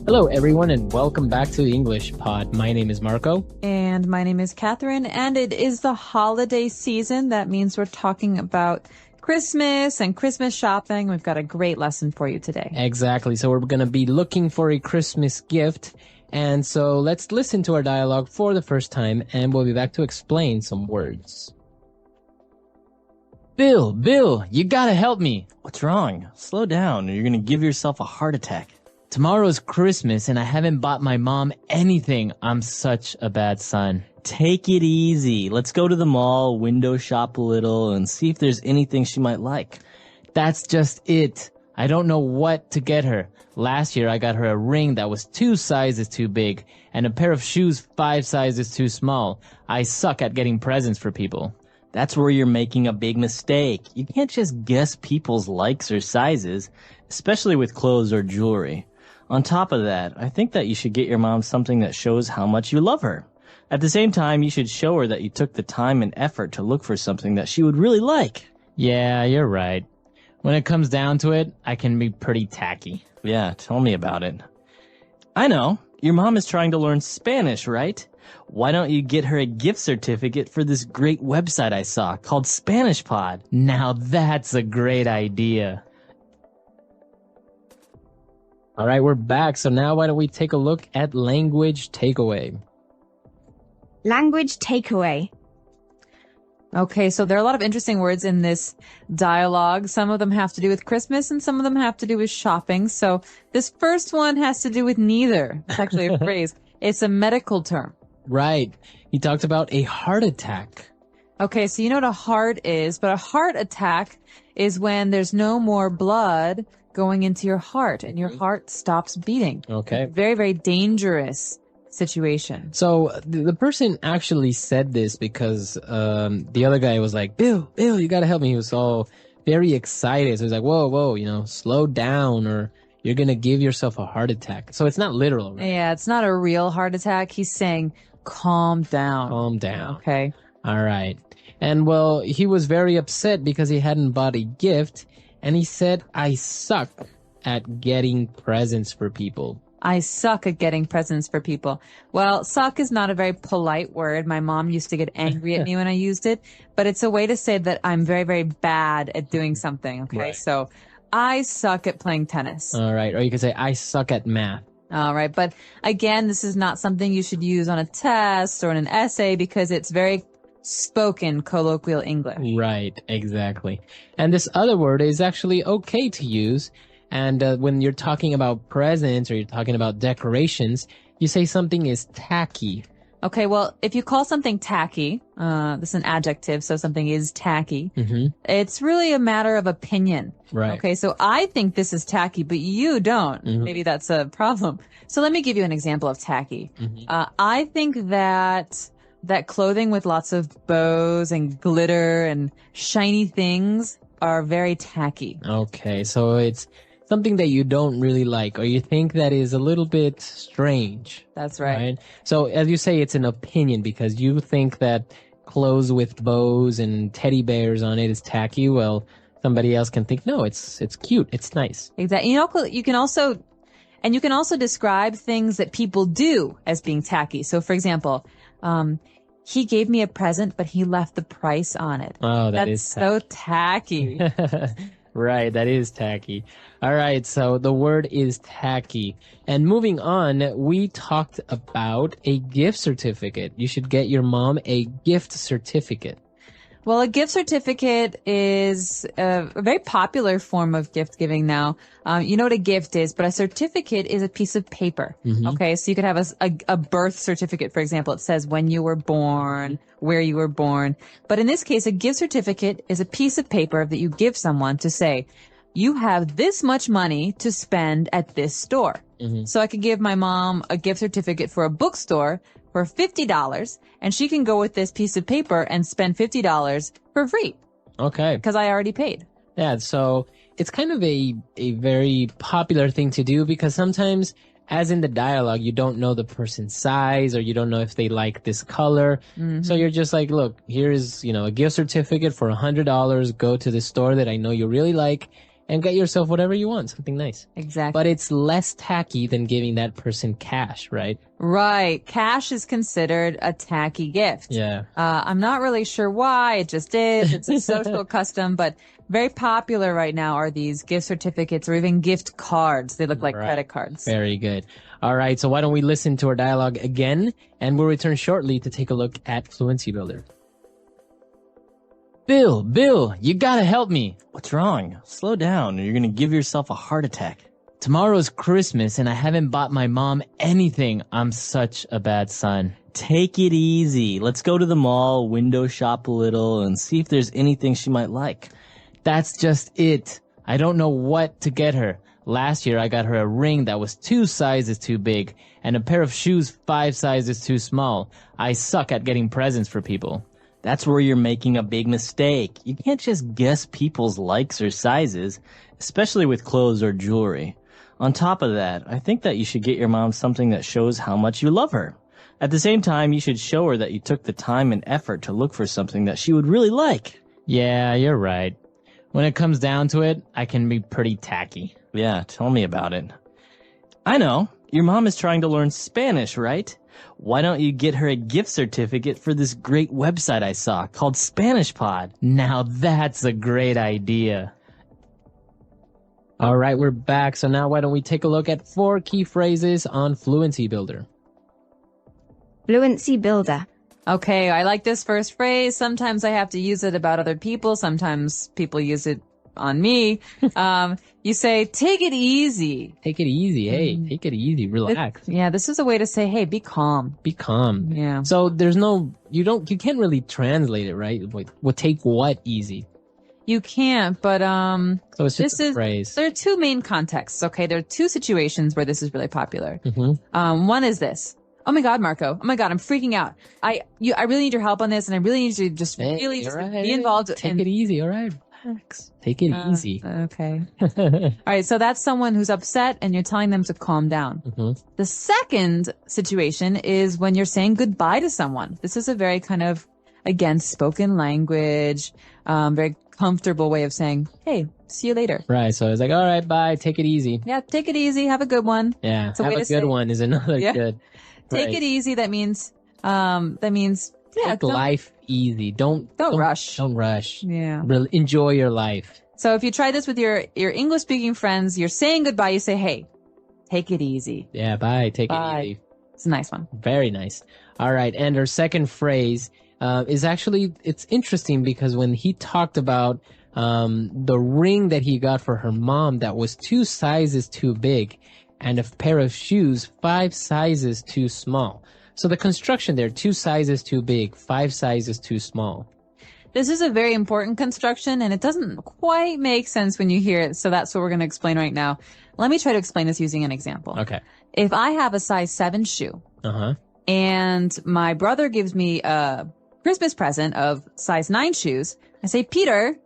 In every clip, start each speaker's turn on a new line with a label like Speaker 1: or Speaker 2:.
Speaker 1: Hello, everyone, and welcome back to the English Pod. My name is Marco.
Speaker 2: And my name is Catherine, and it is the holiday season. That means we're talking about Christmas and Christmas shopping. We've got a great lesson for you today.
Speaker 1: Exactly. So we're going to be looking for a Christmas gift. And so let's listen to our dialogue for the first time, and we'll be back to explain some words. Bill, you gotta help me.
Speaker 3: What's wrong? Slow down, or you're gonna give yourself a heart attack.
Speaker 1: Tomorrow's Christmas, and I haven't bought my mom anything. I'm such a bad son.
Speaker 3: Take it easy. Let's go to the mall, window shop a little, and see if there's anything she might like.
Speaker 1: That's just it. I don't know what to get her. Last year, I got her a ring that was 2 sizes too big, and a pair of shoes 5 sizes too small. I suck at getting presents for people.
Speaker 3: That's where you're making a big mistake. You can't just guess people's likes or sizes, especially with clothes or jewelry. On top of that, I think that you should get your mom something that shows how much you love her. At the same time, you should show her that you took the time and effort to look for something that she would really like.
Speaker 1: Yeah, you're right. When it comes down to it, I can be pretty tacky.
Speaker 3: Yeah, tell me about it. I know. Your mom is trying to learn Spanish, right? Why don't you get her a gift certificate for this great website I saw called Spanish Pod?
Speaker 1: Now that's a great idea. All right, we're back. So now why don't we take a look at language takeaway?
Speaker 4: Language takeaway.
Speaker 2: Okay, so there are a lot of interesting words in this dialogue. Some of them have to do with Christmas and some of them have to do with shopping. So this first one has to do with neither. It's actually a phrase. It's a medical term.
Speaker 1: Right. He talked about a heart attack.
Speaker 2: Okay, so you know what a heart is, but a heart attack is when there's no more blood going into your heart and your heart stops beating.
Speaker 1: Okay.
Speaker 2: Very, very dangerous situation.
Speaker 1: So the person actually said this because the other guy was like, Bill, you gotta help me. He was all very excited. So he's like, whoa, slow down or you're gonna give yourself a heart attack. So it's not literal, right?
Speaker 2: Yeah, it's not a real heart attack. He's saying, calm down.
Speaker 1: Calm down.
Speaker 2: Okay.
Speaker 1: All right. And well, he was very upset because he hadn't bought a gift. And he said, I suck at getting presents for people.
Speaker 2: I suck at getting presents for people. Well, suck is not a very polite word. My mom used to get angry at me when I used it, but it's a way to say that I'm very, very bad at doing something. Okay.
Speaker 1: Right.
Speaker 2: So I suck at playing tennis.
Speaker 1: All right. Or you could say, I suck at math.
Speaker 2: All right. But again, this is not something you should use on a test or in an essay because it's very spoken colloquial English.
Speaker 1: Right. Exactly. And this other word is actually okay to use. And when you're talking about presents or you're talking about decorations, you say something is tacky.
Speaker 2: Okay, well, if you call something tacky, this is an adjective, so something is tacky, it's really a matter of opinion.
Speaker 1: Right.
Speaker 2: Okay, so I think this is tacky, but you don't. Maybe that's a problem. So let me give you an example of tacky. I think that clothing with lots of bows and glitter and shiny things are very tacky.
Speaker 1: Okay, so it's something that you don't really like or you think that is a little bit strange.
Speaker 2: That's right.
Speaker 1: So as you say, it's an opinion because you think that clothes with bows and teddy bears on it is tacky. Well, somebody else can think, no, it's cute. It's nice.
Speaker 2: Exactly. You can also describe things that people do as being tacky. So for example, he gave me a present, but he left the price on it.
Speaker 1: Oh,
Speaker 2: That's so tacky.
Speaker 1: Right, that is tacky. All right, so the word is tacky. And moving on, we talked about a gift certificate. You should get your mom a gift certificate.
Speaker 2: Well, a gift certificate is a very popular form of gift giving now. You know what a gift is, but a certificate is a piece of paper. Okay, so you could have a birth certificate, for example. It says when you were born, where you were born. But in this case, a gift certificate is a piece of paper that you give someone to say, you have this much money to spend at this store. So I could give my mom a gift certificate for a bookstore for $50, and she can go with this piece of paper and spend $50 for free.
Speaker 1: Okay.
Speaker 2: Because I already paid.
Speaker 1: Yeah, so it's kind of a very popular thing to do because sometimes, as in the dialogue, you don't know the person's size or you don't know if they like this color. So you're just like, look, here's, a gift certificate for $100. Go to the store that I know you really like and get yourself whatever you want, something nice.
Speaker 2: Exactly.
Speaker 1: But it's less tacky than giving that person cash, right?
Speaker 2: Right. Cash is considered a tacky gift.
Speaker 1: Yeah.
Speaker 2: I'm not really sure why. It just is. It's a social custom, but very popular right now are these gift certificates or even gift cards. They look like credit cards.
Speaker 1: Very good. All right. So why don't we listen to our dialogue again, and we'll return shortly to take a look at Fluency Builder.
Speaker 3: Bill, you gotta help me. What's wrong? Slow down or you're gonna give yourself a heart attack.
Speaker 1: Tomorrow's Christmas and I haven't bought my mom anything. I'm such a bad son.
Speaker 3: Take it easy. Let's go to the mall, window shop a little, and see if there's anything she might like.
Speaker 1: That's just it. I don't know what to get her. Last year I got her a ring that was 2 sizes too big and a pair of shoes 5 sizes too small. I suck at getting presents for people.
Speaker 3: That's where you're making a big mistake. You can't just guess people's likes or sizes, especially with clothes or jewelry. On top of that, I think that you should get your mom something that shows how much you love her. At the same time, you should show her that you took the time and effort to look for something that she would really like.
Speaker 1: Yeah, you're right. When it comes down to it, I can be pretty tacky.
Speaker 3: Yeah, tell me about it. I know. Your mom is trying to learn Spanish, right? Why don't you get her a gift certificate for this great website I saw called Spanish Pod?
Speaker 1: Now that's a great idea. All right, we're back. So now why don't we take a look at 4 key phrases on Fluency Builder.
Speaker 4: Fluency Builder.
Speaker 2: Okay, I like this first phrase. Sometimes I have to use it about other people. Sometimes people use it on me. You say, take it easy.
Speaker 1: Take it easy. Hey, take it easy. Relax.
Speaker 2: Yeah, this is a way to say, hey, be calm.
Speaker 1: Be calm.
Speaker 2: Yeah.
Speaker 1: So there's no, you can't really translate it, right? What take what easy?
Speaker 2: You can't, but
Speaker 1: So it's just a phrase.
Speaker 2: There are 2 main contexts. Okay, there are 2 situations where this is really popular.
Speaker 1: Mm-hmm.
Speaker 2: One is this. Oh my God, Marco. Oh my God, I'm freaking out. I really need your help on this, and I really need you to just be involved.
Speaker 1: Take it easy, all right? Relax. Take it easy.
Speaker 2: Okay. All right, so that's someone who's upset, and you're telling them to calm down.
Speaker 1: Mm-hmm.
Speaker 2: The second situation is when you're saying goodbye to someone. This is a very kind of, again, spoken language, very comfortable way of saying, hey, see you later.
Speaker 1: Right, so it's like, all right, bye, take it easy.
Speaker 2: Yeah, take it easy. Have a good one.
Speaker 1: Yeah,
Speaker 2: It's a
Speaker 1: have
Speaker 2: way
Speaker 1: a
Speaker 2: to
Speaker 1: good
Speaker 2: say-
Speaker 1: one is another good.
Speaker 2: Take
Speaker 1: Right.
Speaker 2: it easy. That means,
Speaker 1: Take life easy. Don't
Speaker 2: rush.
Speaker 1: Don't rush.
Speaker 2: Yeah.
Speaker 1: Enjoy your life.
Speaker 2: So if you try this with your English speaking friends, you're saying goodbye. You say, hey, take it easy.
Speaker 1: Yeah, bye. Take
Speaker 2: Bye.
Speaker 1: it easy.
Speaker 2: It's a nice one.
Speaker 1: Very nice. All right, and our second phrase is actually, it's interesting because when he talked about the ring that he got for her mom that was 2 sizes too big and a pair of shoes 5 sizes too small. So the construction there, 2 sizes too big, 5 sizes too small.
Speaker 2: This is a very important construction, and it doesn't quite make sense when you hear it. So that's what we're going to explain right now. Let me try to explain this using an example.
Speaker 1: Okay.
Speaker 2: If I have a size 7 shoe
Speaker 1: Uh-huh.
Speaker 2: and my brother gives me a Christmas present of size 9 shoes, I say, Peter,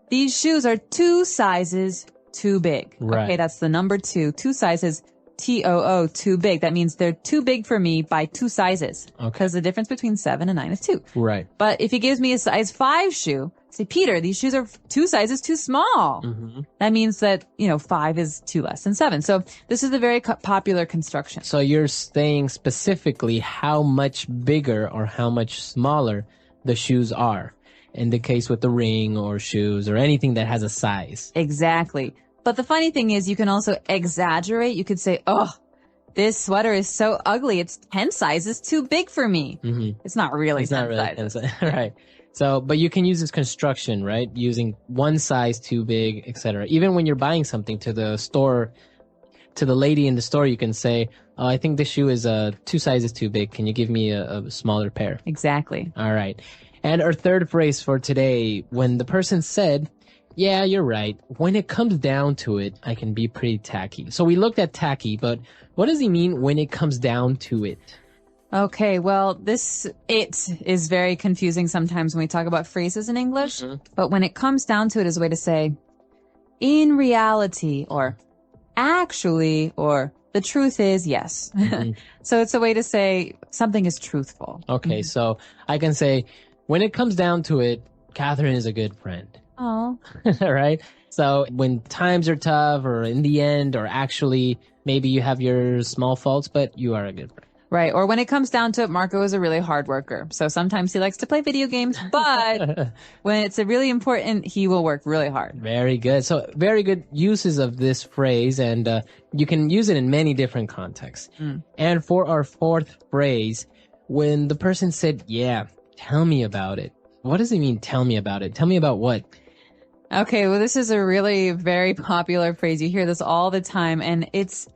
Speaker 2: these shoes are 2 sizes too big.
Speaker 1: Right.
Speaker 2: Okay, that's the number 2. 2 sizes, TOO, too big. That means they're too big for me by 2 sizes.
Speaker 1: Okay.
Speaker 2: Because the difference between 7 and 9 is 2.
Speaker 1: Right.
Speaker 2: But if he gives me a size 5 shoe, say, Peter, these shoes are 2 sizes too small.
Speaker 1: Mm-hmm.
Speaker 2: That means that, 5 is 2 less than 7. So this is a very popular construction.
Speaker 1: So you're saying specifically how much bigger or how much smaller the shoes are in the case with the ring or shoes or anything that has a size.
Speaker 2: Exactly. But the funny thing is you can also exaggerate. You could say, oh, this sweater is so ugly. It's 10 sizes too big for me.
Speaker 1: Mm-hmm.
Speaker 2: It's not really
Speaker 1: It's
Speaker 2: 10
Speaker 1: not really
Speaker 2: sizes.
Speaker 1: right. So, but you can use this construction, right? Using 1 size too big, etc. Even when you're buying something to the store, to the lady in the store, you can say, oh, I think this shoe is 2 sizes too big. Can you give me a smaller pair?
Speaker 2: Exactly.
Speaker 1: All right. And our third phrase for today, when the person said, yeah, you're right. When it comes down to it, I can be pretty tacky. So we looked at tacky, but what does he mean when it comes down to it?
Speaker 2: Okay, well, it is very confusing sometimes when we talk about phrases in English.
Speaker 1: Mm-hmm.
Speaker 2: But when it comes down to it is a way to say, in reality, or actually, or the truth is yes.
Speaker 1: Mm-hmm.
Speaker 2: So it's a way to say something is truthful.
Speaker 1: Okay, so I can say, when it comes down to it, Catherine is a good friend.
Speaker 2: Oh,
Speaker 1: Right? So when times are tough or in the end, or actually maybe you have your small faults, but you are a good friend.
Speaker 2: Right. Or when it comes down to it, Marco is a really hard worker. So sometimes he likes to play video games, but when it's a really important, he will work really hard.
Speaker 1: Very good. So very good uses of this phrase, and you can use it in many different contexts. And for our fourth phrase, when the person said, yeah, tell me about it. What does it mean, tell me about it? Tell me about what?
Speaker 2: Okay, well, this is a really very popular phrase. You hear this all the time, and it's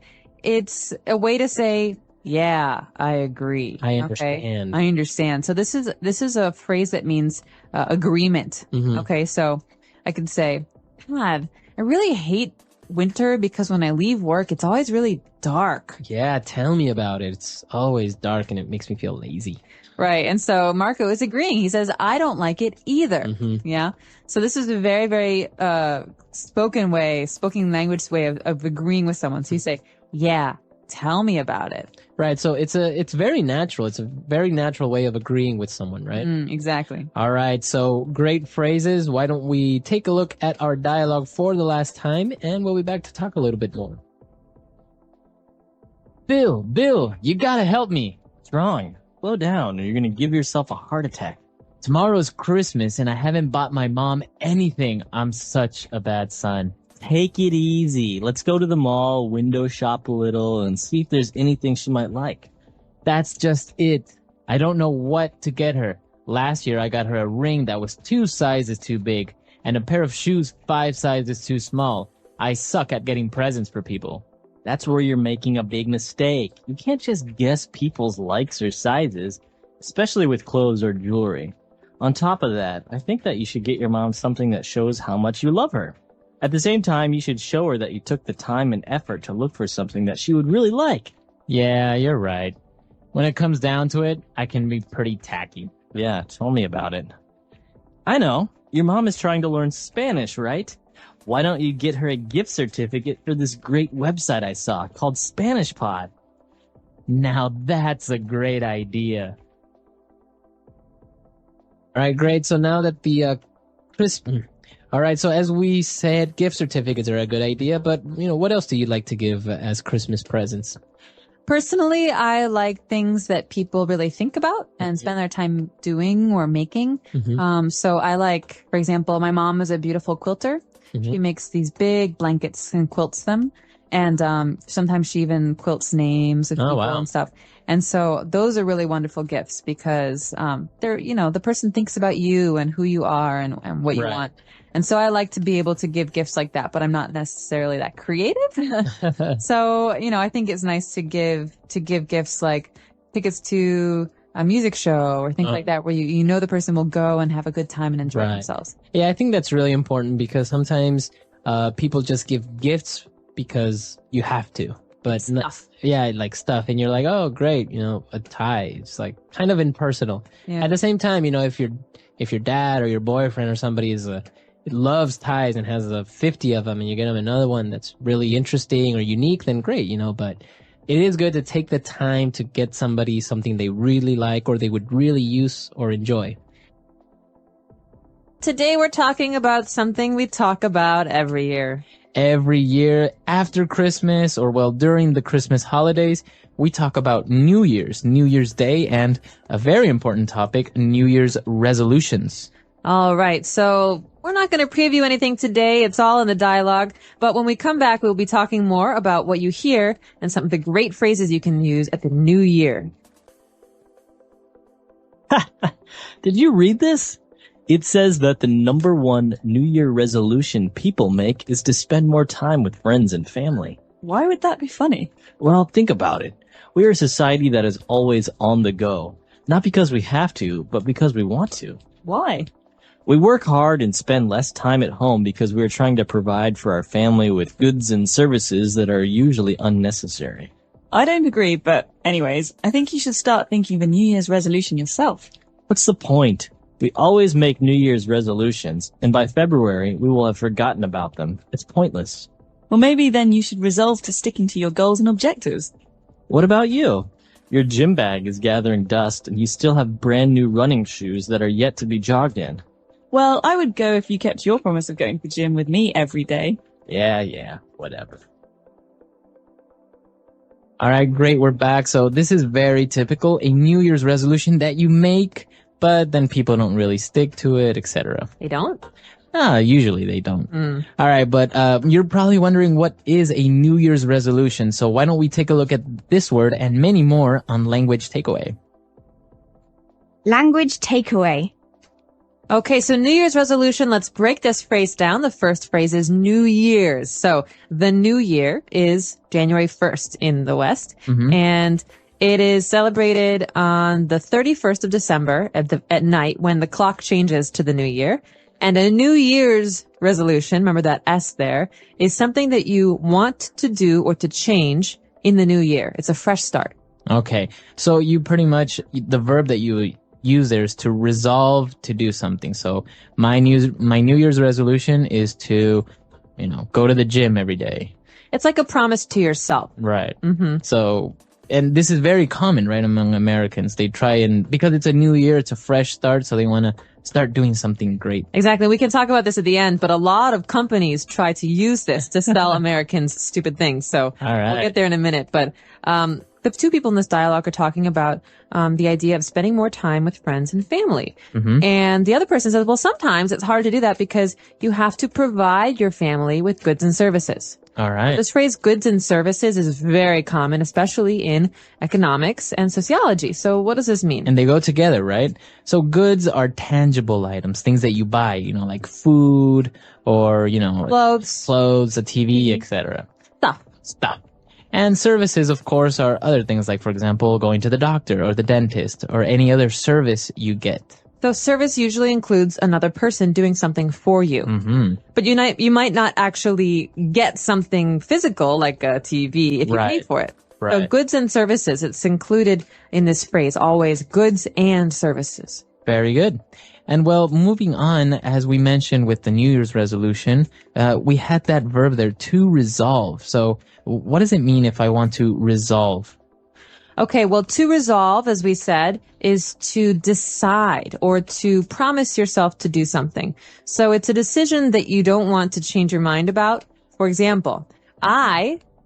Speaker 2: a way to say, yeah, I agree.
Speaker 1: I understand.
Speaker 2: Okay? I understand. So this is a phrase that means agreement. Okay, so I could say, God, I really hate winter because when I leave work, it's always really dark.
Speaker 1: Yeah, tell me about it. It's always dark and it makes me feel lazy.
Speaker 2: Right. And so Marco is agreeing. He says, I don't like it either. Yeah. So this is a very, very spoken language way of agreeing with someone. So you say, yeah, tell me about it.
Speaker 1: Right. So it's very natural. It's a very natural way of agreeing with someone, right?
Speaker 2: Exactly.
Speaker 1: All right. So great phrases. Why don't we take a look at our dialogue for the last time, and we'll be back to talk a little bit more.
Speaker 3: Bill, you gotta help me. What's wrong? Slow down or you're gonna give yourself a heart attack.
Speaker 5: Tomorrow's Christmas and I haven't bought my mom anything. I'm such a bad son.
Speaker 3: Take it easy. Let's go to the mall, window shop a little, and see if there's anything she might like.
Speaker 5: That's just it. I don't know what to get her. Last year I got her a ring that was 2 sizes too big and a pair of shoes 5 sizes too small. I suck at getting presents for people.
Speaker 3: That's where you're making a big mistake. You can't just guess people's likes or sizes, especially with clothes or jewelry. On top of that, I think that you should get your mom something that shows how much you love her. At the same time, you should show her that you took the time and effort to look for something that she would really like.
Speaker 5: Yeah, you're right. When it comes down to it, I can be pretty tacky.
Speaker 3: Yeah, tell me about it. I know. Your mom is trying to learn Spanish, right? Why don't you get her a gift certificate for this great website I saw called Spanish Pod?
Speaker 5: Now that's a great idea.
Speaker 1: All right, great. So now that the all right, so as we said, gift certificates are a good idea, but what else do you like to give as Christmas presents?
Speaker 2: Personally, I like things that people really think about and spend their time doing or making. So I like, for example, my mom is a beautiful quilter. She makes these big blankets and quilts them. And sometimes she even quilts names of people and stuff. And so those are really wonderful gifts because they're, the person thinks about you and who you are and what you want. And so I like to be able to give gifts like that, but I'm not necessarily that creative. So, I think it's nice to give gifts like tickets to a music show or things like that where the person will go and have a good time and enjoy themselves.
Speaker 1: Yeah, I think that's really important because sometimes people just give gifts because you have to. But
Speaker 2: stuff.
Speaker 1: Like stuff. And you're like, oh, great, a tie. It's like kind of impersonal.
Speaker 2: Yeah.
Speaker 1: At the same time, if your dad or your boyfriend or somebody loves ties and has 50 of them and you get them another one that's really interesting or unique, then great, but it is good to take the time to get somebody something they really like or they would really use or enjoy.
Speaker 2: Today we're talking about something we talk about every year.
Speaker 1: Every year after Christmas or during the Christmas holidays, we talk about New Year's Day, and a very important topic, New Year's resolutions.
Speaker 2: All right. So we're not going to preview anything today. It's all in the dialogue. But when we come back, we'll be talking more about what you hear and some of the great phrases you can use at the new year.
Speaker 3: Did you read this? It says that the number one New Year resolution people make is to spend more time with friends and family.
Speaker 6: Why would that be funny?
Speaker 3: Well, think about it. We are a society that is always on the go. Not because we have to, but because we want to.
Speaker 6: Why?
Speaker 3: We work hard and spend less time at home because we are trying to provide for our family with goods and services that are usually unnecessary.
Speaker 6: I don't agree, but anyways, I think you should start thinking of a New Year's resolution yourself.
Speaker 3: What's the point? We always make New Year's resolutions, and by February, we will have forgotten about them. It's pointless.
Speaker 6: Well, maybe then you should resolve to sticking to your goals and objectives.
Speaker 3: What about you? Your gym bag is gathering dust, and you still have brand new running shoes that are yet to be jogged in.
Speaker 6: Well, I would go if you kept your promise of going to the gym with me every day.
Speaker 3: Yeah, whatever.
Speaker 1: All right, great. We're back. So this is very typical, a New Year's resolution that you make, but then people don't really stick to it, etc.
Speaker 2: They don't?
Speaker 1: Usually they don't. All right, but you're probably wondering what is a New Year's resolution. So why don't we take a look at this word and many more on Language Takeaway.
Speaker 4: Language takeaway.
Speaker 2: Okay, so New Year's resolution, let's break this phrase down. The first phrase is New Year's. So the New Year is January 1st in the West, and it is celebrated on the 31st of December at night when the clock changes to the New Year. And a New Year's resolution, remember that S there, is something that you want to do or to change in the new year. It's a fresh start.
Speaker 1: Okay, so you pretty much, the verb that you use there is to resolve to do something. So my New Year's resolution is to, go to the gym every day.
Speaker 2: It's like a promise to yourself.
Speaker 1: Right. So, and this is very common, right, among Americans. They try because it's a new year, it's a fresh start, so they want to start doing something great.
Speaker 2: Exactly. We can talk about this at the end, but a lot of companies try to use this to sell Americans stupid things. So
Speaker 1: All right.
Speaker 2: We'll get there in a minute. But the two people in this dialogue are talking about the idea of spending more time with friends and family. And the other person says, well, sometimes it's hard to do that because you have to provide your family with goods and services.
Speaker 1: All right.
Speaker 2: This phrase goods and services is very common, especially in economics and sociology. So what does this mean?
Speaker 1: And they go together, right? So goods are tangible items, things that you buy, like food or, clothes, a TV, etc. Stuff. And services, of course, are other things like, for example, going to the doctor or the dentist or any other service you get.
Speaker 2: So service usually includes another person doing something for you. But you might not actually get something physical like a TV if you pay for it.
Speaker 1: Right.
Speaker 2: So goods and services, it's included in this phrase, always goods and services.
Speaker 1: Very good. And well, moving on, as we mentioned with the New Year's resolution, we had that verb there, to resolve. So what does it mean if I want to resolve?
Speaker 2: Okay, well, to resolve, as we said, is to decide or to promise yourself to do something. So it's a decision that you don't want to change your mind about. For example,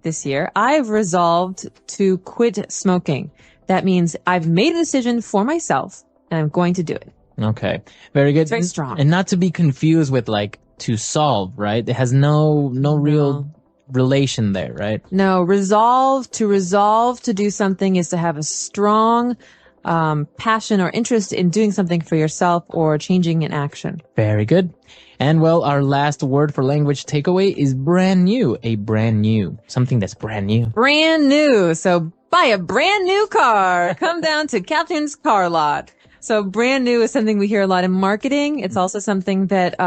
Speaker 2: this year, I've resolved to quit smoking. That means I've made a decision for myself and I'm going to do it.
Speaker 1: Okay, very good.
Speaker 2: It's very strong.
Speaker 1: And not to be confused with to solve, right? It has no real relation there, right?
Speaker 2: No, resolve to do something is to have a strong passion or interest in doing something for yourself or changing an action.
Speaker 1: Very good. And well, our last word for language takeaway is brand new. Something that's brand new.
Speaker 2: Brand new. So buy a brand new car. Come down to Catherine's car lot. So brand new is something we hear a lot in marketing. It's also something that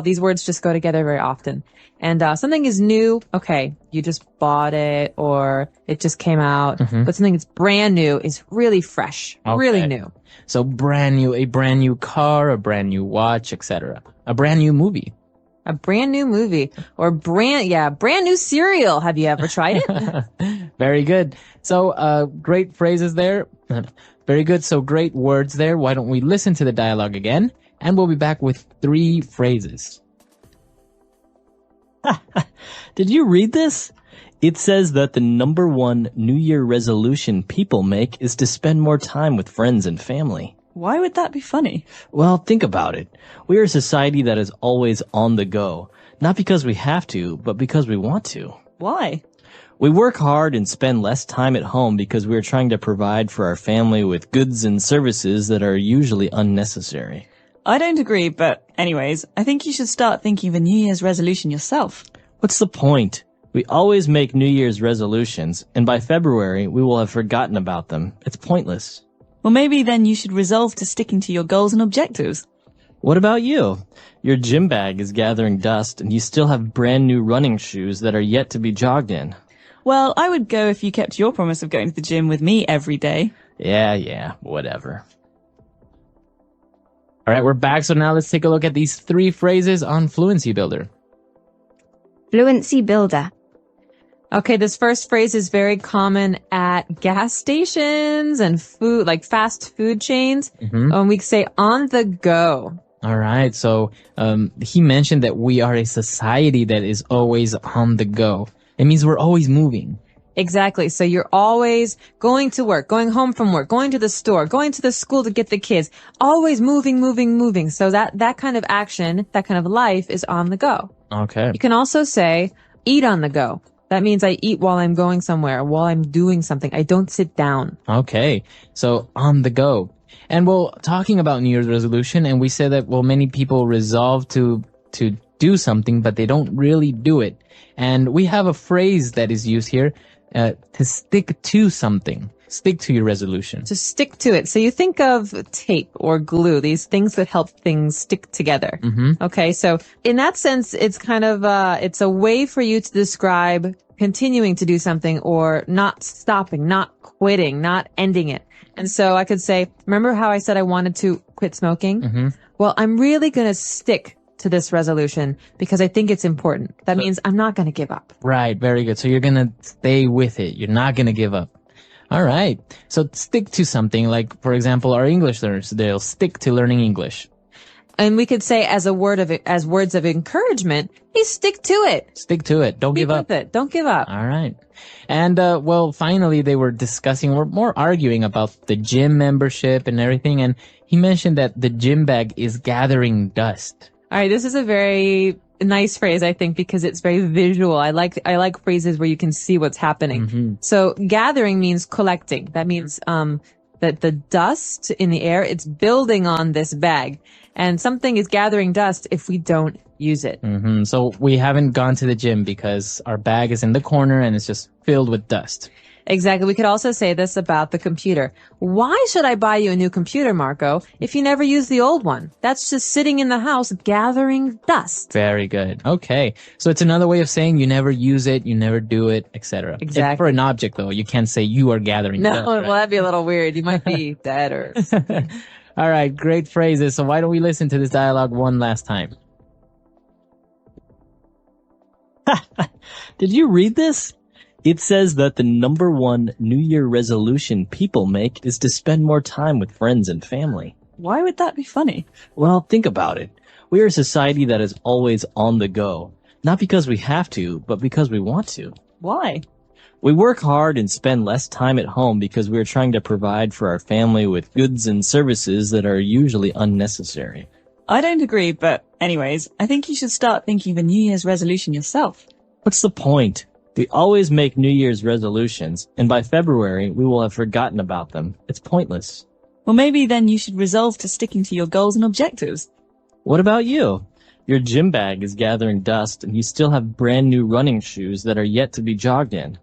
Speaker 2: these words just go together very often. And something is new, okay, you just bought it or it just came out. But something that's brand new is really fresh, really new.
Speaker 1: So brand new, a brand new car, a brand new watch, etc. A brand new movie.
Speaker 2: A brand new movie or brand new cereal. Have you ever tried it?
Speaker 1: Very good. So great phrases there. Very good. So great words there. Why don't we listen to the dialogue again? And we'll be back with 3 phrases.
Speaker 3: Did you read this? It says that the number one New Year resolution people make is to spend more time with friends and family.
Speaker 6: Why would that be funny?
Speaker 3: Well, think about it. We are a society that is always on the go. Not because we have to, but because we want to.
Speaker 6: Why?
Speaker 3: We work hard and spend less time at home because we are trying to provide for our family with goods and services that are usually unnecessary.
Speaker 6: I don't agree, but anyways, I think you should start thinking of a New Year's resolution yourself.
Speaker 3: What's the point? We always make New Year's resolutions, and by February, we will have forgotten about them. It's pointless.
Speaker 6: Well, maybe then you should resolve to sticking to your goals and objectives.
Speaker 3: What about you? Your gym bag is gathering dust, and you still have brand new running shoes that are yet to be jogged in.
Speaker 6: Well, I would go if you kept your promise of going to the gym with me every day.
Speaker 3: Yeah, whatever.
Speaker 1: All right, we're back. So now let's take a look at these 3 phrases on Fluency Builder.
Speaker 4: Fluency builder.
Speaker 2: Okay, this first phrase is very common at gas stations and food, like fast food chains. We say on the go.
Speaker 1: All right. So he mentioned that we are a society that is always on the go. It means we're always moving.
Speaker 2: Exactly. So you're always going to work, going home from work, going to the store, going to the school to get the kids, always moving, moving, moving. So that kind of action, that kind of life is on the go.
Speaker 1: Okay.
Speaker 2: You can also say eat on the go. That means I eat while I'm going somewhere, while I'm doing something. I don't sit down.
Speaker 1: Okay. So on the go. And well, talking about New Year's resolution, and we said that, well, many people resolve to do something, but they don't really do it. And we have a phrase that is used here, to stick to something. Stick to your resolution.
Speaker 2: To stick to it. So you think of tape or glue, these things that help things stick together. Okay. So in that sense, it's kind of, it's a way for you to describe continuing to do something or not stopping, not quitting, not ending it. And so I could say, remember how I said I wanted to quit smoking? Well, I'm really going to stick to this resolution because I think it's important. That means I'm not going to give up.
Speaker 1: Right. Very good. So you're going to stay with it. You're not going to give up. All right. So stick to something like, for example, our English learners, they'll stick to learning English.
Speaker 2: And we could say as words of encouragement, hey, stick to it.
Speaker 1: Stick to it. Don't give up.
Speaker 2: With it. Don't give up.
Speaker 1: All right. And, well, finally they were discussing or more arguing about the gym membership and everything. And he mentioned that the gym bag is gathering dust.
Speaker 2: All right. This is a very nice phrase, I think, because it's very visual. I like phrases where you can see what's happening. So gathering means collecting. That means, that the dust in the air, it's building on this bag. And something is gathering dust if we don't use it.
Speaker 1: So we haven't gone to the gym because our bag is in the corner and it's just filled with dust.
Speaker 2: Exactly. We could also say this about the computer. Why should I buy you a new computer, Marco, if you never use the old one? That's just sitting in the house gathering dust.
Speaker 1: Very good. Okay. So it's another way of saying you never use it, you never do it, etc.
Speaker 2: Exactly.
Speaker 1: For an object, though, you can't say you are gathering dust.
Speaker 2: No,
Speaker 1: Right?
Speaker 2: well, that'd be a little weird. You might be dead or...
Speaker 1: All right. Great phrases. So why don't we listen to this dialogue one last time?
Speaker 3: Did you read this? It says that the number one New Year resolution people make is to spend more time with friends and family.
Speaker 6: Why would that be funny?
Speaker 3: Well, think about it. We are a society that is always on the go. Not because we have to, but because we want to.
Speaker 6: Why?
Speaker 3: We work hard and spend less time at home because we are trying to provide for our family with goods and services that are usually unnecessary.
Speaker 6: I don't agree, but anyways, I think you should start thinking of a New Year's resolution yourself.
Speaker 3: What's the point? We always make New Year's resolutions, and by February, we will have forgotten about them. It's pointless.
Speaker 6: Well, maybe then you should resolve to sticking to your goals and objectives.
Speaker 3: What about you? Your gym bag is gathering dust, and you still have brand new running shoes that are yet to be jogged in.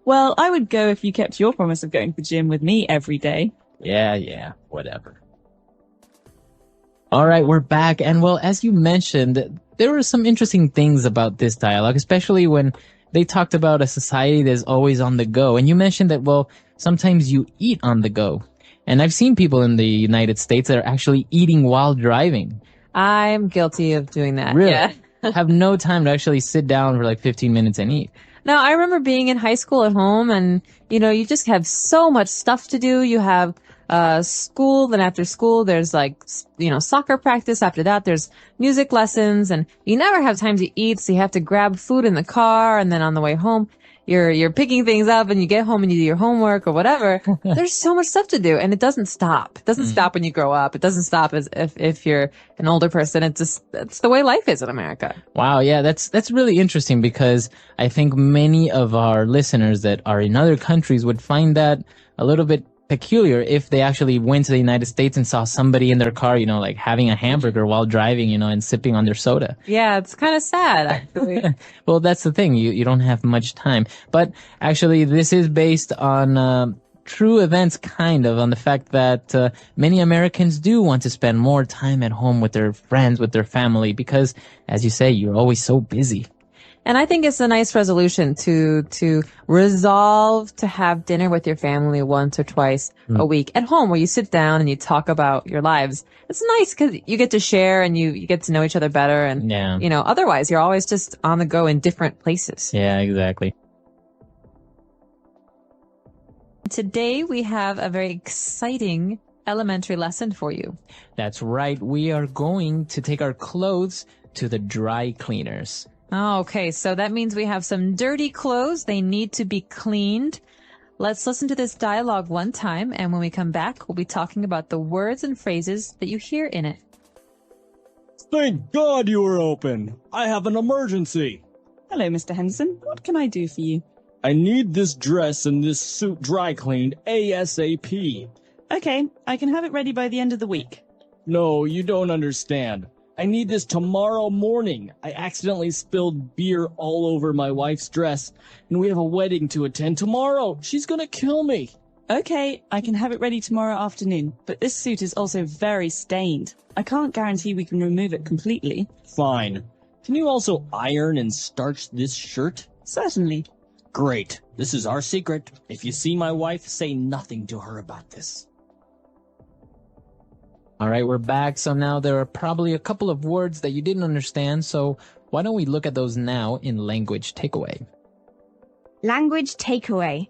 Speaker 6: Well, I would go if you kept your promise of going to the gym with me every day.
Speaker 3: Yeah, whatever.
Speaker 1: All right, we're back. And well, as you mentioned, there were some interesting things about this dialogue, especially when they talked about a society that's always on the go. And you mentioned that, well, sometimes you eat on the go. And I've seen people in the United States that are actually eating while driving.
Speaker 2: I'm guilty of doing that.
Speaker 1: Really?
Speaker 2: Yeah.
Speaker 1: Have no time to actually sit down for like 15 minutes and eat.
Speaker 2: No, I remember being in high school at home and, you just have so much stuff to do. You have school, then after school, there's soccer practice. After that, there's music lessons and you never have time to eat. So you have to grab food in the car. And then on the way home, you're picking things up and you get home and you do your homework or whatever. There's so much stuff to do and it doesn't stop. It doesn't stop when you grow up. It doesn't stop if you're an older person. It's the way life is in America.
Speaker 1: Wow. Yeah. That's really interesting because I think many of our listeners that are in other countries would find that a little bit peculiar if they actually went to the United States and saw somebody in their car, like having a hamburger while driving, and sipping on their soda.
Speaker 2: Yeah, it's kind of sad, actually.
Speaker 1: Well, that's the thing. You don't have much time. But actually, this is based on true events, kind of, on the fact that many Americans do want to spend more time at home with their friends, with their family, because, as you say, you're always so busy.
Speaker 2: And I think it's a nice resolution to resolve to have dinner with your family once or twice a week at home where you sit down and you talk about your lives. It's nice because you get to share and you get to know each other better. And, otherwise you're always just on the go in different places.
Speaker 1: Yeah, exactly.
Speaker 2: Today we have a very exciting elementary lesson for you.
Speaker 5: That's right. We are going to take our clothes to the dry cleaners.
Speaker 2: Oh, okay, so that means we have some dirty clothes. They need to be cleaned. Let's listen to this dialogue one time, and when we come back, we'll be talking about the words and phrases that you hear in it.
Speaker 7: Thank God you were open. I have an emergency.
Speaker 6: Hello, Mr. Henderson. What can I do for you?
Speaker 7: I need this dress and this suit dry cleaned ASAP.
Speaker 6: Okay, I can have it ready by the end of the week.
Speaker 7: No, you don't understand. I need this tomorrow morning. I accidentally spilled beer all over my wife's dress, and we have a wedding to attend tomorrow. She's gonna kill me.
Speaker 6: Okay, I can have it ready tomorrow afternoon, but this suit is also very stained. I can't guarantee we can remove it completely.
Speaker 7: Fine. Can you also iron and starch this shirt?
Speaker 6: Certainly.
Speaker 7: Great. This is our secret. If you see my wife, say nothing to her about this.
Speaker 5: All right, we're back. So now there are probably a couple of words that you didn't understand. So why don't we look at those now in language takeaway?
Speaker 4: Language takeaway.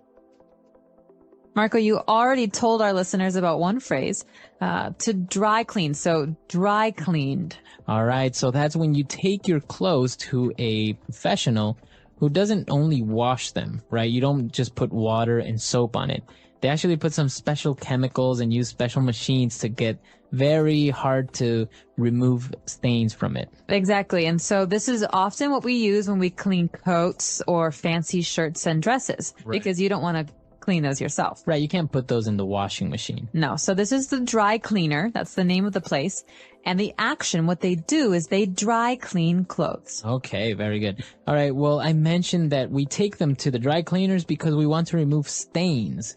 Speaker 2: Marco, you already told our listeners about one phrase, to dry clean. So dry cleaned.
Speaker 5: All right, so that's when you take your clothes to a professional who doesn't only wash them, right? You don't just put water and soap on it. They actually put some special chemicals and use special machines to get very hard to remove stains from it.
Speaker 2: Exactly. And so this is often what we use when we clean coats or fancy shirts and dresses, because you don't want to clean those yourself.
Speaker 5: Right, you can't put those in the washing machine.
Speaker 2: No. So this is the dry cleaner. That's the name of the place. And the action, what they do is they dry clean clothes.
Speaker 5: Okay, very good. All right, well, I mentioned that we take them to the dry cleaners because we want to remove stains.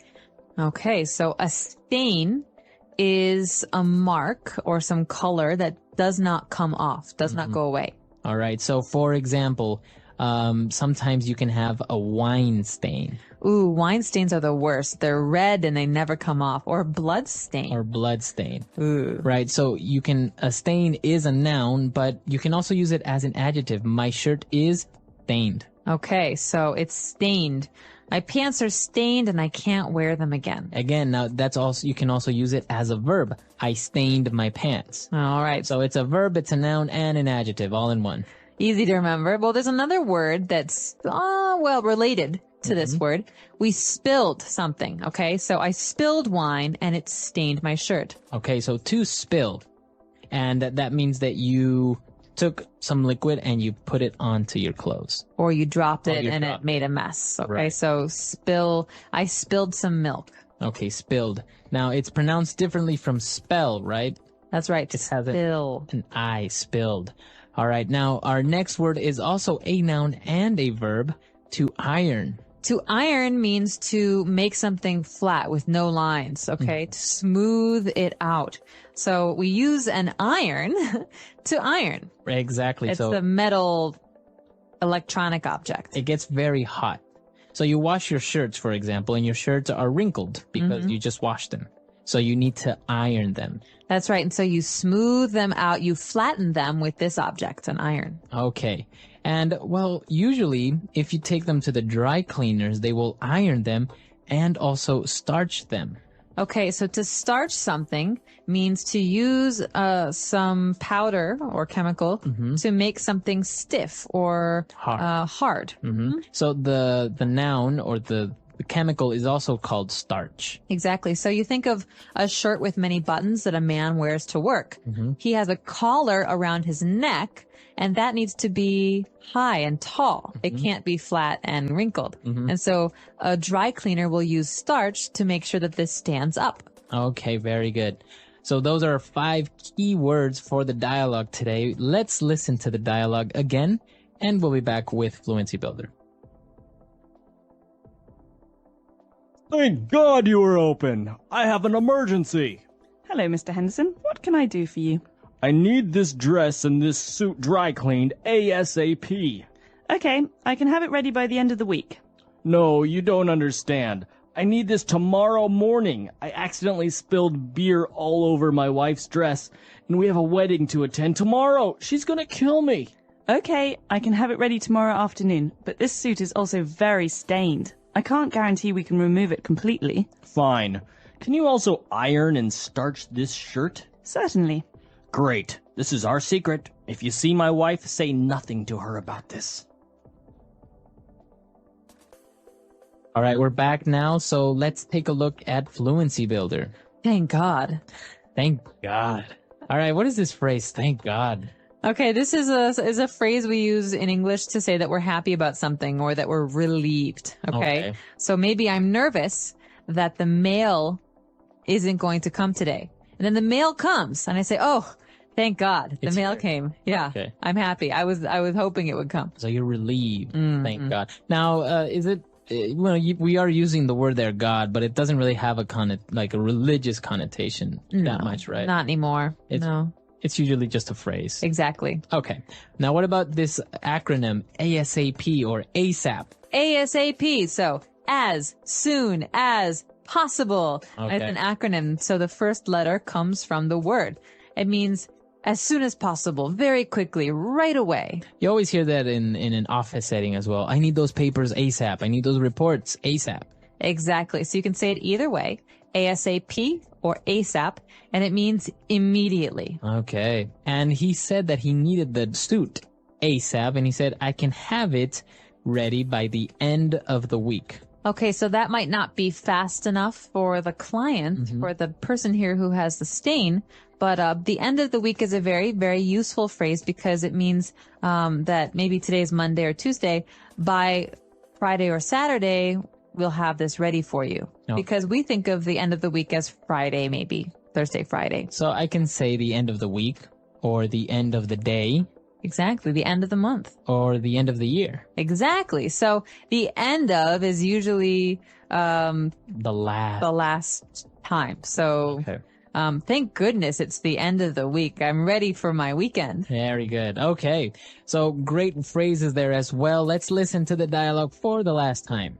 Speaker 2: Okay, so a stain is a mark or some color that does not come off, does not go away.
Speaker 5: All right, so for example, sometimes you can have a wine stain.
Speaker 2: Ooh, wine stains are the worst. They're red and they never come off. Or blood stain.
Speaker 5: Or blood stain.
Speaker 2: Ooh.
Speaker 5: Right, so a stain is a noun, but you can also use it as an adjective. My shirt is stained.
Speaker 2: Okay, so it's stained. My pants are stained and I can't wear them again.
Speaker 5: Again, now you can also use it as a verb. I stained my pants.
Speaker 2: All right.
Speaker 5: So it's a verb, it's a noun, and an adjective all in one.
Speaker 2: Easy to remember. Well, there's another word that's, related to this word. We spilled something, okay? So I spilled wine and it stained my shirt.
Speaker 5: Okay, so to spill. And that means that you took some liquid and you put it onto your clothes.
Speaker 2: Or you dropped it and it made a mess. Okay,
Speaker 5: right.
Speaker 2: So I spilled some milk.
Speaker 5: Okay, spilled. Now, it's pronounced differently from spell, right?
Speaker 2: That's right.
Speaker 5: It has
Speaker 2: spill.
Speaker 5: an I, spilled. All right, now our next word is also a noun and a verb, to iron.
Speaker 2: To iron means to make something flat with no lines, okay? To smooth it out. So we use an iron to iron.
Speaker 5: Exactly.
Speaker 2: It's
Speaker 5: so
Speaker 2: the metal electronic object.
Speaker 5: It gets very hot. So you wash your shirts, for example, and your shirts are wrinkled because you just washed them. So you need to iron them.
Speaker 2: That's right. And so you smooth them out, you flatten them with this object, an iron.
Speaker 5: Okay. And, well, usually, if you take them to the dry cleaners, they will iron them and also starch them.
Speaker 2: Okay, so to starch something means to use some powder or chemical to make something stiff or hard.
Speaker 5: So the noun or the chemical is also called starch.
Speaker 2: Exactly. So you think of a shirt with many buttons that a man wears to work. He has a collar around his neck, and that needs to be high and tall. It can't be flat and wrinkled. And so a dry cleaner will use starch to make sure that this stands up.
Speaker 5: Okay, very good. So those are 5 key words for the dialogue today. Let's listen to the dialogue again, and we'll be back with Fluency Builder.
Speaker 7: Thank God you were open. I have an emergency.
Speaker 6: Hello, Mr. Henderson. What can I do for you?
Speaker 7: I need this dress and this suit dry cleaned ASAP.
Speaker 6: Okay, I can have it ready by the end of the week.
Speaker 7: No, you don't understand. I need this tomorrow morning. I accidentally spilled beer all over my wife's dress, and we have a wedding to attend tomorrow. She's gonna kill me.
Speaker 6: Okay, I can have it ready tomorrow afternoon, but this suit is also very stained. I can't guarantee we can remove it completely.
Speaker 7: Fine. Can you also iron and starch this shirt?
Speaker 6: Certainly.
Speaker 7: Great. This is our secret. If you see my wife, say nothing to her about this.
Speaker 5: All right, we're back now, so let's take a look at Fluency Builder.
Speaker 2: Thank God.
Speaker 5: Thank God. All right, what is this phrase? Thank God.
Speaker 2: Okay, this is a phrase we use in English to say that we're happy about something or that we're relieved. Okay. So maybe I'm nervous that the mail isn't going to come today. And then the mail comes and I say, "Oh, thank God. The mail came." Yeah.
Speaker 5: Okay.
Speaker 2: I'm happy. I was hoping it would come.
Speaker 5: So you're relieved. Thank God. Now, is it we are using the word there, God, but it doesn't really have a religious connotation that much, right?
Speaker 2: Not anymore. No.
Speaker 5: It's usually just a phrase.
Speaker 2: Exactly.
Speaker 5: Okay. Now, what about this acronym ASAP or ASAP?
Speaker 2: ASAP. So as soon as possible.
Speaker 5: Okay.
Speaker 2: It's an acronym. So the first letter comes from the word. It means as soon as possible, very quickly, right away.
Speaker 5: You always hear that in an office setting as well. I need those papers ASAP. I need those reports ASAP.
Speaker 2: Exactly. So you can say it either way, ASAP or ASAP, and it means immediately.
Speaker 5: Okay. And he said that he needed the suit ASAP, and he said, I can have it ready by the end of the week.
Speaker 2: Okay, so that might not be fast enough for the client, for the person here who has the stain, but the end of the week is a very, very useful phrase because it means that maybe today's Monday or Tuesday, by Friday or Saturday, we'll have this ready for you.
Speaker 5: Okay.
Speaker 2: Because we think of the end of the week as Friday, maybe Thursday, Friday.
Speaker 5: So I can say the end of the week or the end of the day.
Speaker 2: Exactly. The end of the month.
Speaker 5: Or the end of the year.
Speaker 2: Exactly. So the end of is usually
Speaker 5: the
Speaker 2: the last time. So
Speaker 5: Okay.
Speaker 2: Thank goodness it's the end of the week. I'm ready for my weekend.
Speaker 5: Very good. Okay. So great phrases there as well. Let's listen to the dialogue for the last time.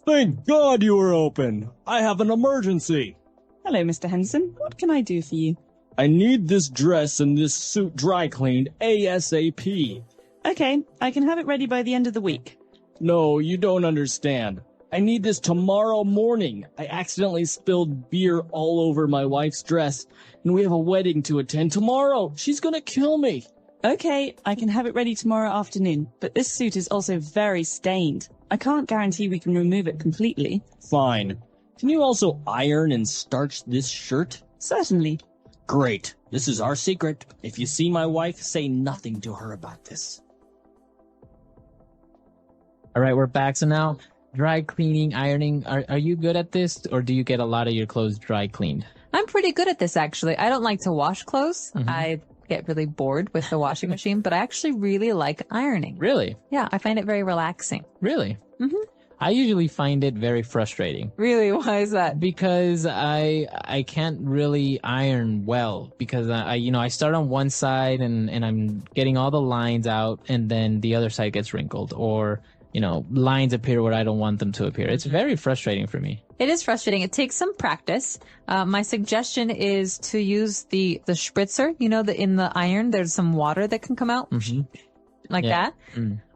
Speaker 7: Thank God you were open. I have an emergency.
Speaker 6: Hello, Mr. Henderson. What can I do for you?
Speaker 7: I need this dress and this suit dry cleaned ASAP.
Speaker 6: Okay, I can have it ready by the end of the week.
Speaker 7: No, you don't understand. I need this tomorrow morning. I accidentally spilled beer all over my wife's dress, and we have a wedding to attend tomorrow. She's gonna kill me.
Speaker 6: Okay, I can have it ready tomorrow afternoon, but this suit is also very stained. I can't guarantee we can remove it completely.
Speaker 7: Fine. Can you also iron and starch this shirt?
Speaker 6: Certainly.
Speaker 7: Great. This is our secret. If you see my wife, say nothing to her about this.
Speaker 5: All right, we're back. So now, dry cleaning, ironing. Are you good at this, or do you get a lot of your clothes dry cleaned?
Speaker 2: I'm pretty good at this, actually. I don't like to wash clothes. I get really bored with the washing machine, but I actually really like ironing.
Speaker 5: Really?
Speaker 2: Yeah, I find it very relaxing.
Speaker 5: Really? I usually find it very frustrating.
Speaker 2: Really? Why is that?
Speaker 5: Because I can't really iron well because I start on one side and I'm getting all the lines out and then the other side gets wrinkled or lines appear where I don't want them to appear. It's very frustrating for me.
Speaker 2: It is frustrating. It takes some practice. My suggestion is to use the spritzer. In the iron there's some water that can come out like that.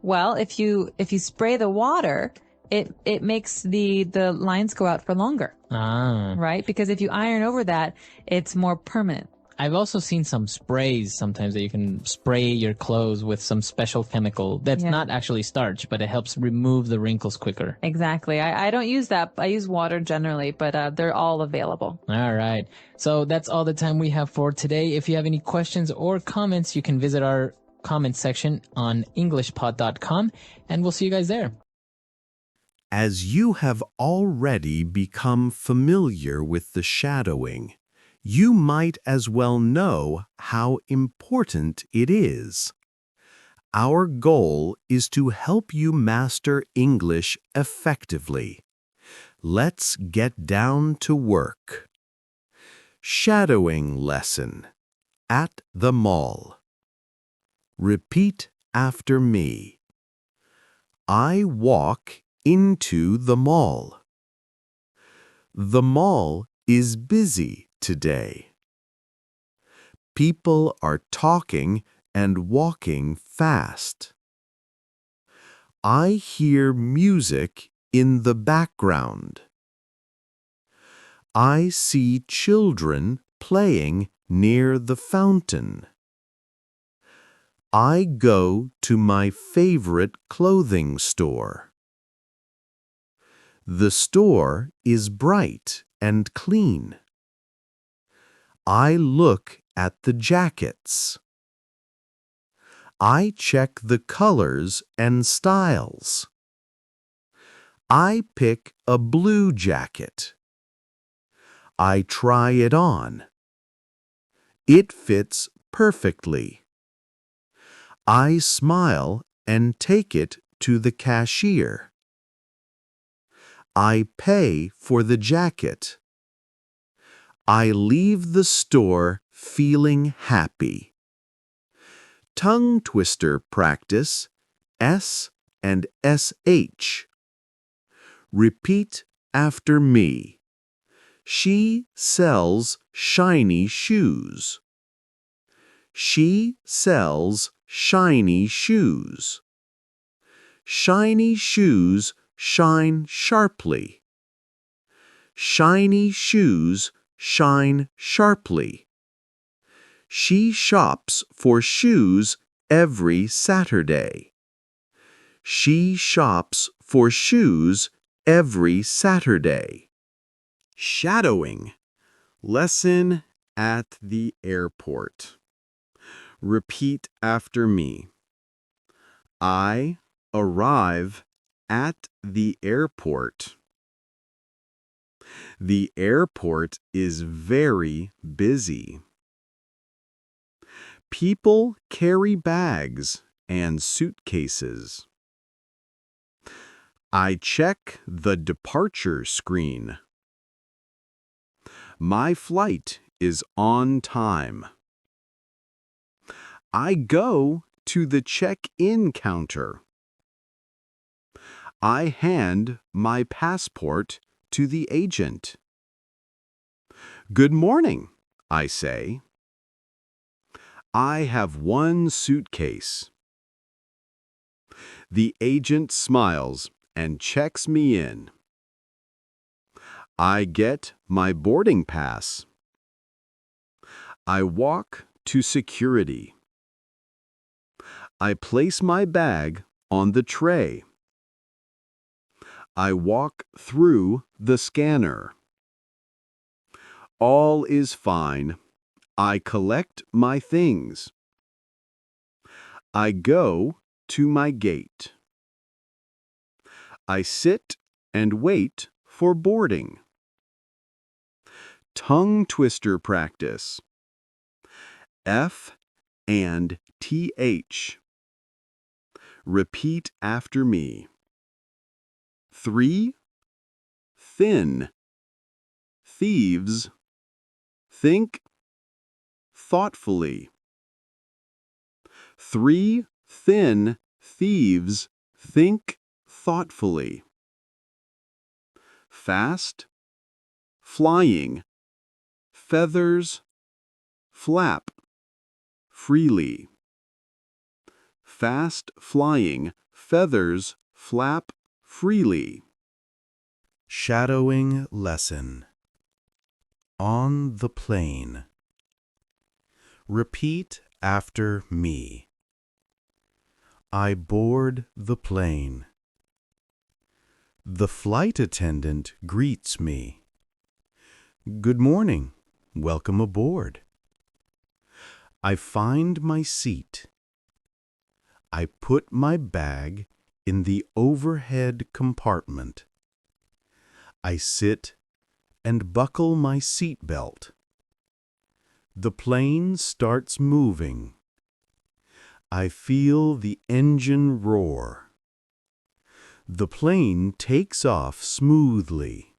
Speaker 2: Well, if you spray the water, it makes the lines go out for longer. Right? Because if you iron over that, it's more permanent.
Speaker 5: I've also seen some sprays sometimes that you can spray your clothes with some special chemical that's not actually starch, but it helps remove the wrinkles quicker.
Speaker 2: Exactly. I don't use that. I use water generally, but they're all available.
Speaker 5: All right. So that's all the time we have for today. If you have any questions or comments, you can visit our comment section on englishpod.com, and we'll see you guys there.
Speaker 8: As you have already become familiar with the shadowing, you might as well know how important it is. Our goal is to help you master English effectively. Let's get down to work. Shadowing lesson. At the mall. Repeat after me. I walk into the mall. The mall is busy today. People are talking and walking fast. I hear music in the background. I see children playing near the fountain. I go to my favorite clothing store. The store is bright and clean. I look at the jackets. I check the colors and styles. I pick a blue jacket. I try it on. It fits perfectly. I smile and take it to the cashier. I pay for the jacket. I leave the store feeling happy. Tongue twister practice, S and SH. Repeat after me. She sells shiny shoes. She sells shiny shoes. Shiny shoes shine sharply. Shiny shoes shine sharply. She shops for shoes every Saturday. She shops for shoes every Saturday. Shadowing. Lesson at the airport. Repeat after me. I arrive at the airport. The airport is very busy. People carry bags and suitcases. I check the departure screen. My flight is on time. I go to the check-in counter. I hand my passport to the agent. Good morning, I say. I have one suitcase. The agent smiles and checks me in. I get my boarding pass. I walk to security. I place my bag on the tray. I walk through the scanner. All is fine. I collect my things. I go to my gate. I sit and wait for boarding. Tongue twister practice. F and TH. Repeat after me. 3 thin thieves think thoughtfully. 3 thin thieves think thoughtfully. Fast flying feathers flap freely. Fast flying feathers flap freely. Shadowing lesson. On the plane. Repeat after me. I board the plane. The flight attendant greets me. Good morning. Welcome aboard. I find my seat. I put my bag in the overhead compartment. I sit and buckle my seat belt. The plane starts moving. I feel the engine roar. The plane takes off smoothly.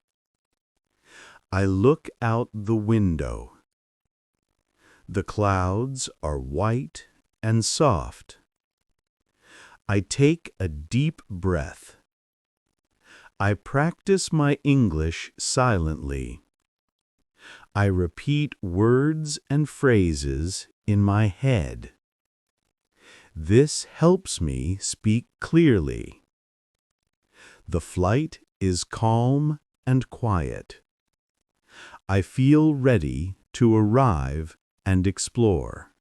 Speaker 8: I look out the window. The clouds are white and soft. I take a deep breath. I practice my English silently. I repeat words and phrases in my head. This helps me speak clearly. The flight is calm and quiet. I feel ready to arrive and explore.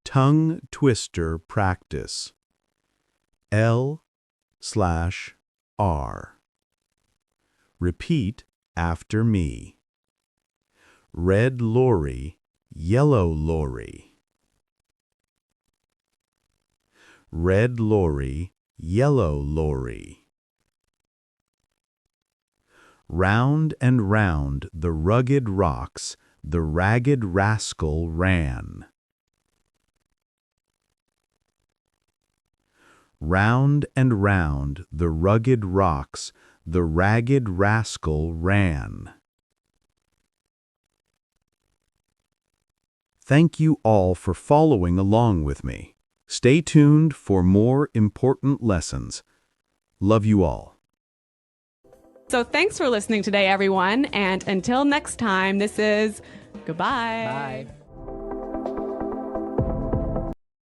Speaker 8: Tongue twister practice. L/R. Repeat after me. Red lorry, yellow lorry. Red lorry, yellow lorry. Round and round the rugged rocks the ragged rascal ran. Round and round the rugged rocks the ragged rascal ran. Thank you all for following along with me. Stay tuned for more important lessons. Love you all.
Speaker 9: So thanks for listening today, everyone. And until next time, this is goodbye.
Speaker 1: Bye.